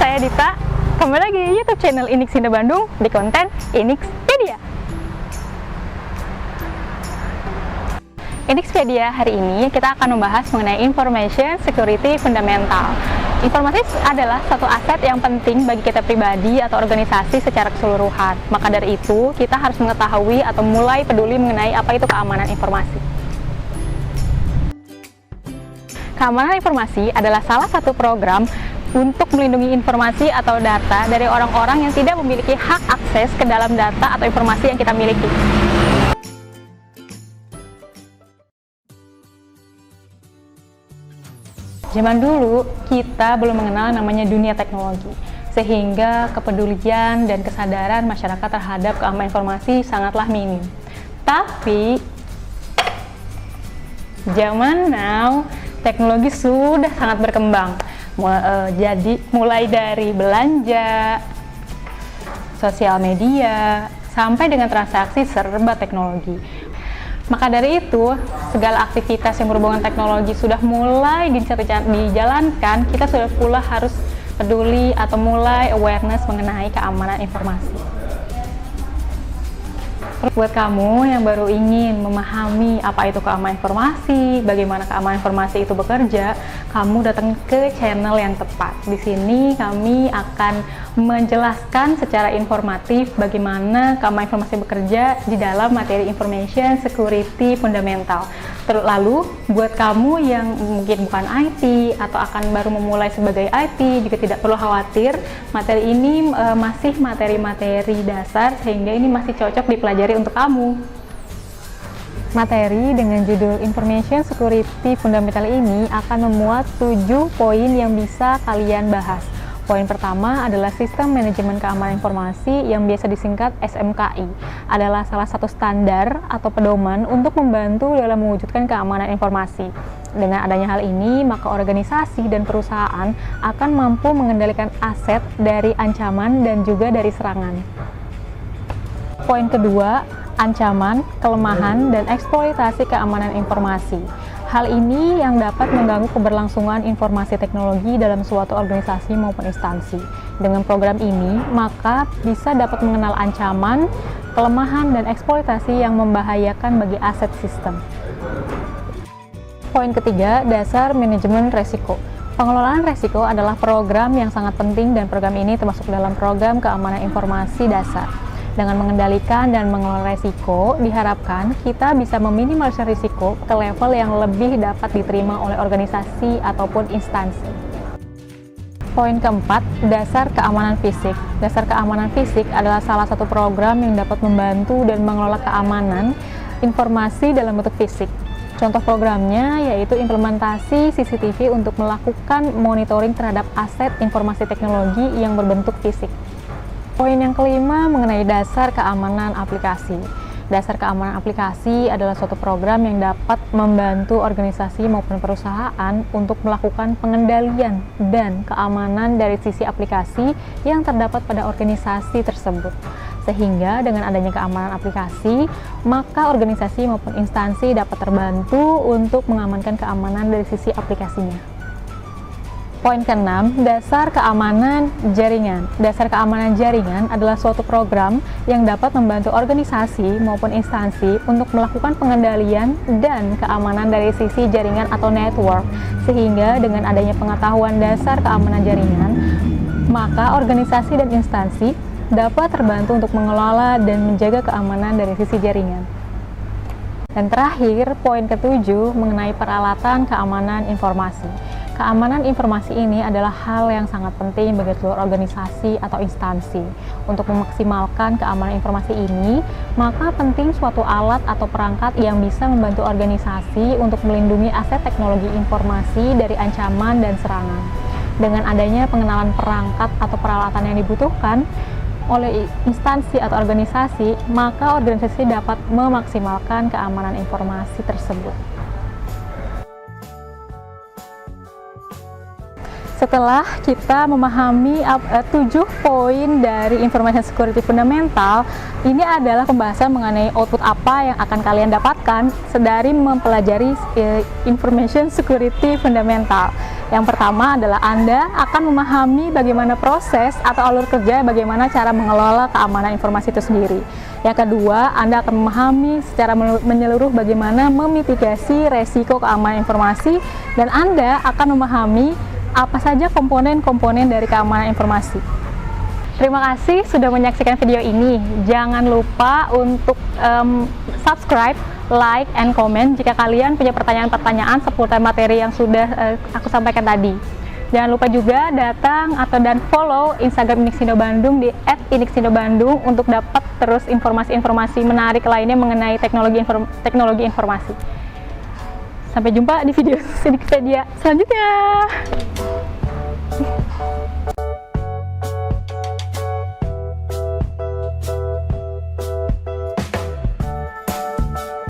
saya Dita, kembali lagi di YouTube channel Inix Indah Bandung di konten Inixpedia. Inixpedia hari ini kita akan membahas mengenai Information Security Fundamental. Informasi adalah satu aset yang penting bagi kita pribadi atau organisasi secara keseluruhan. Maka dari itu, kita harus mengetahui atau mulai peduli mengenai apa itu keamanan informasi. Keamanan informasi adalah salah satu program untuk melindungi informasi atau data dari orang-orang yang tidak memiliki hak akses ke dalam data atau informasi yang kita miliki. Zaman dulu, kita belum mengenal namanya dunia teknologi, sehingga kepedulian dan kesadaran masyarakat terhadap keamanan informasi sangatlah minim. Tapi, zaman now, teknologi sudah sangat berkembang. Jadi mulai dari belanja, sosial media, sampai dengan transaksi serba teknologi. Maka dari itu, segala aktivitas yang berhubungan teknologi sudah mulai dijalankan, kita sudah pula harus peduli atau mulai awareness mengenai keamanan informasi. Buat kamu yang baru ingin memahami apa itu keamanan informasi, bagaimana keamanan informasi itu bekerja, kamu datang ke channel yang tepat. Di sini kami akan menjelaskan secara informatif bagaimana keamanan informasi bekerja di dalam materi Information Security Fundamental. Lalu, buat kamu yang mungkin bukan IT atau akan baru memulai sebagai IT, juga tidak perlu khawatir. Materi ini masih materi-materi dasar, sehingga ini masih cocok dipelajari untuk kamu. Materi dengan judul Information Security Fundamental ini akan memuat 7 poin yang bisa kalian bahas. Poin pertama adalah Sistem Manajemen Keamanan Informasi yang biasa disingkat SMKI. Adalah salah satu standar atau pedoman untuk membantu dalam mewujudkan keamanan informasi. Dengan adanya hal ini, maka organisasi dan perusahaan akan mampu mengendalikan aset dari ancaman dan juga dari serangan. Poin kedua, ancaman, kelemahan, dan eksploitasi keamanan informasi. Hal ini yang dapat mengganggu keberlangsungan informasi teknologi dalam suatu organisasi maupun instansi. Dengan program ini, maka bisa dapat mengenal ancaman, kelemahan, dan eksploitasi yang membahayakan bagi aset sistem. Poin ketiga, dasar manajemen resiko. Pengelolaan resiko adalah program yang sangat penting dan program ini termasuk dalam program keamanan informasi dasar. Dengan mengendalikan dan mengelola risiko, diharapkan kita bisa meminimalisir risiko ke level yang lebih dapat diterima oleh organisasi ataupun instansi. Poin keempat, dasar keamanan fisik. Dasar keamanan fisik adalah salah satu program yang dapat membantu dan mengelola keamanan informasi dalam bentuk fisik. Contoh programnya yaitu implementasi CCTV untuk melakukan monitoring terhadap aset informasi teknologi yang berbentuk fisik. Poin yang kelima mengenai dasar keamanan aplikasi. Dasar keamanan aplikasi adalah suatu program yang dapat membantu organisasi maupun perusahaan untuk melakukan pengendalian dan keamanan dari sisi aplikasi yang terdapat pada organisasi tersebut. Sehingga dengan adanya keamanan aplikasi, maka organisasi maupun instansi dapat terbantu untuk mengamankan keamanan dari sisi aplikasinya. Poin ke-6, dasar keamanan jaringan. Dasar keamanan jaringan adalah suatu program yang dapat membantu organisasi maupun instansi untuk melakukan pengendalian dan keamanan dari sisi jaringan atau network. Sehingga dengan adanya pengetahuan dasar keamanan jaringan, maka organisasi dan instansi dapat terbantu untuk mengelola dan menjaga keamanan dari sisi jaringan. Dan terakhir, poin ke-7 mengenai peralatan keamanan informasi. Keamanan informasi ini adalah hal yang sangat penting bagi seluruh organisasi atau instansi. Untuk memaksimalkan keamanan informasi ini, maka penting suatu alat atau perangkat yang bisa membantu organisasi untuk melindungi aset teknologi informasi dari ancaman dan serangan. Dengan adanya pengenalan perangkat atau peralatan yang dibutuhkan oleh instansi atau organisasi, maka organisasi dapat memaksimalkan keamanan informasi tersebut. Setelah kita memahami 7 poin dari Information Security Fundamental, ini adalah pembahasan mengenai output apa yang akan kalian dapatkan sedari mempelajari Information Security Fundamental. Yang pertama adalah Anda akan memahami bagaimana proses atau alur kerja, bagaimana cara mengelola keamanan informasi itu sendiri. Yang kedua, Anda akan memahami secara menyeluruh bagaimana memitigasi resiko keamanan informasi, dan Anda akan memahami apa saja komponen-komponen dari keamanan informasi. Terima kasih sudah menyaksikan video ini. Jangan lupa untuk subscribe, like, and comment jika kalian punya pertanyaan-pertanyaan seputar materi yang sudah aku sampaikan tadi. Jangan lupa juga datang dan follow Instagram Inixindo Bandung di @inixindo_bandung untuk dapat terus informasi-informasi menarik lainnya mengenai teknologi informasi. Sampai jumpa di video selanjutnya.